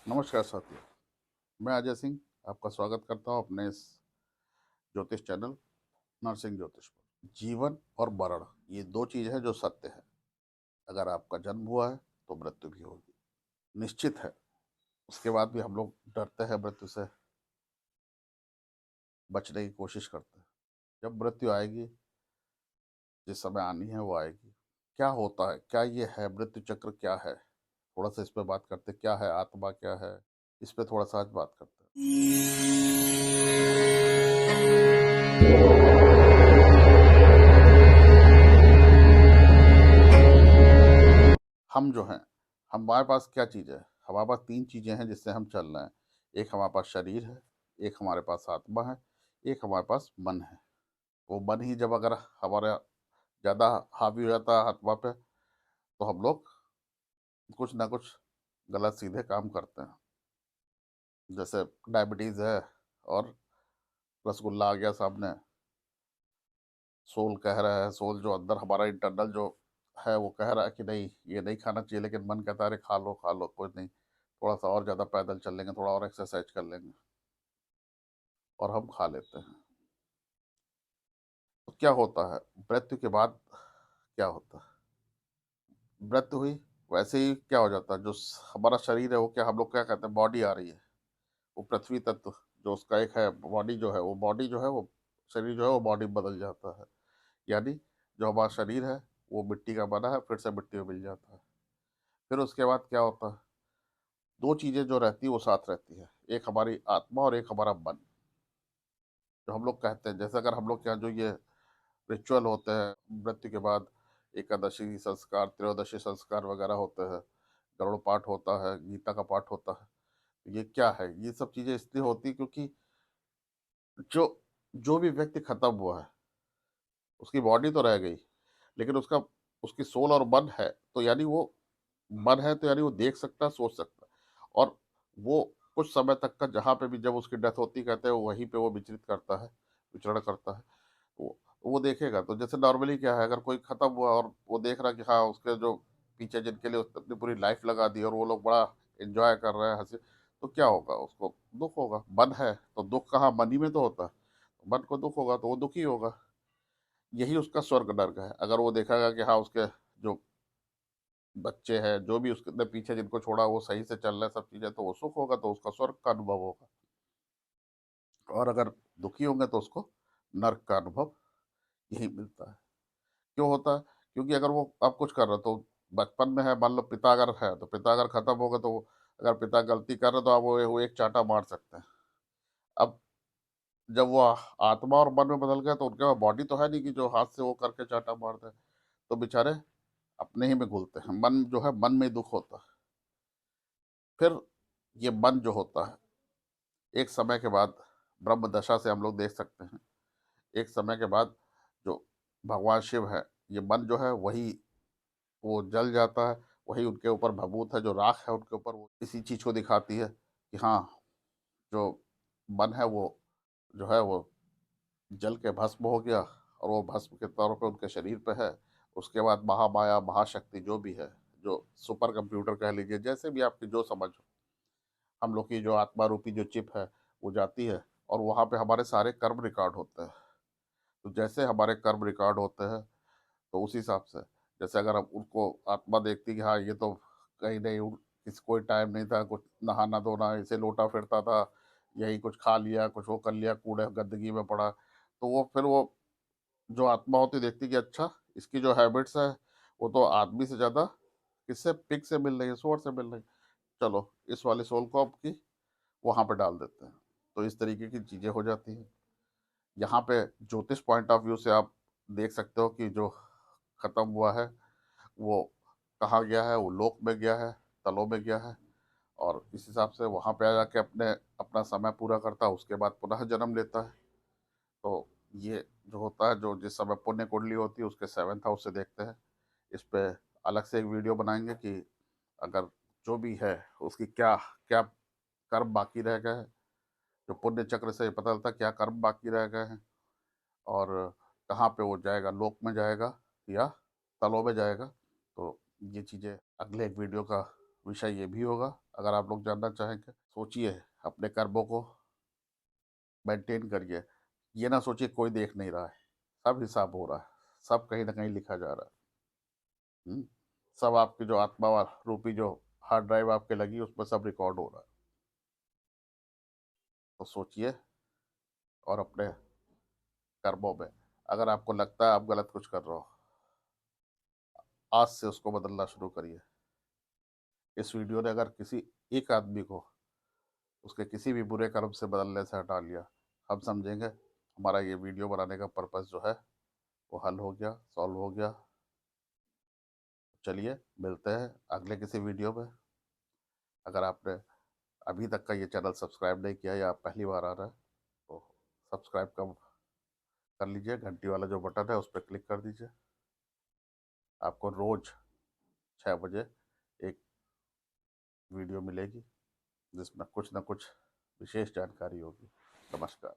नमस्कार साथियों। मैं अजय सिंह आपका स्वागत करता हूं अपने इस ज्योतिष चैनल नरसिंह ज्योतिष पर। जीवन और मरण ये दो चीज है जो सत्य है। अगर आपका जन्म हुआ है तो मृत्यु भी होगी, निश्चित है। उसके बाद भी हम लोग डरते हैं, मृत्यु से बचने की कोशिश करते हैं। जब मृत्यु आएगी, जिस समय आनी है वो आएगी। क्या होता है, क्या ये है मृत्यु चक्र, क्या है, थोड़ा सा इस पे बात करते हैं। क्या है आत्मा, क्या है, इस पे थोड़ा सा आज बात करते हैं। हम जो हैं, हमारे पास क्या चीज़ है? हमारे पास तीन चीज़ें हैं जिससे हम चल रहे हैं। एक हमारे पास शरीर है, एक हमारे पास आत्मा है, एक हमारे पास मन है। वो मन ही जब अगर हमारा ज़्यादा हावी हो जाता है आत्मा पे, तो हम लोग कुछ ना कुछ गलत सीधे काम करते हैं। जैसे डायबिटीज़ है और रसगुल्ला आ गया सामने। सोल कह रहा है, सोल जो अंदर हमारा इंटरनल जो है वो कह रहा है कि नहीं ये नहीं खाना चाहिए, लेकिन मन कहता है अरे खा लो खा लो, कोई नहीं, थोड़ा सा और ज़्यादा पैदल चल लेंगे, थोड़ा और एक्सरसाइज कर लेंगे, और हम खा लेते हैं। तो क्या होता है मृत्यु के बाद? क्या होता है मृत्यु हुई, वैसे ही क्या हो जाता है, जो हमारा शरीर है वो, क्या हम लोग क्या कहते हैं, बॉडी आ रही है। वो पृथ्वी तत्व जो उसका एक है, बॉडी जो है, वो बॉडी जो है वो, शरीर जो है वो बॉडी बदल जाता है। यानी जो हमारा शरीर है वो मिट्टी का बना है, फिर से मिट्टी में मिल जाता है। फिर उसके बाद क्या होता है, दो चीजें जो रहती है वो साथ रहती है, एक हमारी आत्मा और एक हमारा मन। जो हम लोग कहते हैं, जैसे अगर हम लोग के यहाँ जो ये रिचुअल होते हैं मृत्यु के बाद, एकादशी संस्कार, त्रयोदशी संस्कार वगैरह होते हैं, गरुड़ पाठ होता है, गीता का पाठ होता है। ये क्या है, ये सब चीजें इसलिए होती क्योंकि जो जो भी व्यक्ति खत्म हुआ है, उसकी बॉडी तो रह गई, लेकिन उसका, उसकी सोल और मन है, तो यानी वो, मन है तो यानी वो देख सकता है, सोच सकता है, और वो कुछ समय तक का, जहाँ पे भी जब उसकी डेथ होती, कहते हैं वहीं पे वो विचरित करता है, विचरण करता है। वो देखेगा। तो जैसे नॉर्मली क्या है, अगर कोई खत्म हुआ और वो देख रहा कि हाँ उसके जो पीछे जिनके लिए उसने अपनी पूरी लाइफ लगा दी और वो लोग बड़ा एंजॉय कर रहे हैं, हंसी, तो क्या होगा, उसको दुख होगा। मन है तो दुख कहाँ, मन ही में तो होता है। तो मन को दुख होगा तो वो दुखी होगा। यही उसका स्वर्ग नर्क है। अगर वो देखेगा कि हाँ उसके जो बच्चे हैं, जो भी उसके पीछे जिनको छोड़ा, वो सही से चल रहे हैं सब चीजें, तो वो सुख होगा, तो उसका स्वर्ग का अनुभव होगा। और अगर दुखी होंगे तो उसको नर्क का अनुभव यही मिलता है। क्यों होता है? क्योंकि अगर वो अब कुछ कर रहे तो, बचपन में है, मान लो पिता अगर है तो पिता अगर खत्म हो गए, तो अगर पिता गलती कर रहे तो आप वो एक चांटा मार सकते हैं। अब जब वो आत्मा और मन में बदल गया, तो उनके पास बॉडी तो है नहीं कि जो हाथ से वो करके चांटा मार दे। तो बेचारे अपने ही में घुलते हैं। मन जो है, मन में दुख होता है। फिर ये मन जो होता है, एक समय के बाद, ब्रह्म दशा से हम लोग देख सकते हैं, एक समय के बाद जो भगवान शिव है, ये मन जो है वही, वो जल जाता है। वही उनके ऊपर भभूत है, जो राख है उनके ऊपर, वो इसी चीज को दिखाती है कि हाँ, जो मन है वो जो है वो जल के भस्म हो गया, और वो भस्म के तौर पे उनके शरीर पे है। उसके बाद महामाया, महाशक्ति जो भी है, जो सुपर कंप्यूटर कह लीजिए, जैसे भी आपकी जो समझ हो, हम लोग की जो आत्मा रूपी जो चिप है, वो जाती है, और वहाँ पे हमारे सारे कर्म रिकॉर्ड होते हैं। तो जैसे हमारे कर्म रिकॉर्ड होते हैं, तो उस हिसाब से, जैसे अगर हम उनको आत्मा देखती कि हाँ ये तो कहीं नहीं, किसी कोई टाइम नहीं था कुछ नहाना धोना, इसे लोटा फिरता था, यही कुछ खा लिया, कुछ वो कर लिया, कूड़े गंदगी में पड़ा, तो वो फिर वो जो आत्मा होती देखती कि अच्छा, इसकी जो हैबिट्स है वो तो आदमी से ज्यादा किससे, पिग से मिल रही है, सुअर से मिल रही है, चलो इस वाले सोल को अब की वहां पे डाल देते हैं। तो इस तरीके की चीजें हो जाती हैं। यहाँ पे ज्योतिष पॉइंट ऑफ व्यू से आप देख सकते हो कि जो खत्म हुआ है वो कहाँ गया है, वो लोक में गया है, तलों में गया है, और इस हिसाब से वहाँ पे आ जाके अपने अपना समय पूरा करता है, उसके बाद पुनः जन्म लेता है। तो ये जो होता है, जो जिस समय पुण्य कुंडली होती है उसके सेवेंथ हाउस से देखते हैं। इस पे अलग से एक वीडियो बनाएंगे कि अगर जो भी है उसकी क्या क्या कर्म बाकी रह गए हैं। जो पुण्य चक्र से पता चलता है क्या कर्म बाकी रह गए हैं, और कहाँ पे वो जाएगा, लोक में जाएगा या तलों में जाएगा। तो ये चीज़ें अगले एक वीडियो का विषय ये भी होगा। अगर आप लोग जानना चाहेंगे, सोचिए, अपने कर्मों को मेंटेन करिए। ये ना सोचिए कोई देख नहीं रहा है, सब हिसाब हो रहा है, सब कहीं ना कहीं लिखा जा रहा है। हम्म, सब आपकी जो आत्मा रूपी जो हार्ड ड्राइव आपके लगी उसमें सब रिकॉर्ड हो रहा है। तो सोचिए, और अपने कर्मों में अगर आपको लगता है आप गलत कुछ कर रहे हो, आज से उसको बदलना शुरू करिए। इस वीडियो ने अगर किसी एक आदमी को उसके किसी भी बुरे कर्म से बदलने से हटा लिया, हम समझेंगे हमारा ये वीडियो बनाने का पर्पस जो है वो हल हो गया, सॉल्व हो गया। चलिए मिलते हैं अगले किसी वीडियो में। अगर आपने अभी तक का ये चैनल सब्सक्राइब नहीं किया या आप पहली बार आ रहे हैं तो सब्सक्राइब कर लीजिए, घंटी वाला जो बटन है उस पर क्लिक कर दीजिए। आपको रोज 6 बजे एक वीडियो मिलेगी जिसमें कुछ ना कुछ विशेष जानकारी होगी। नमस्कार।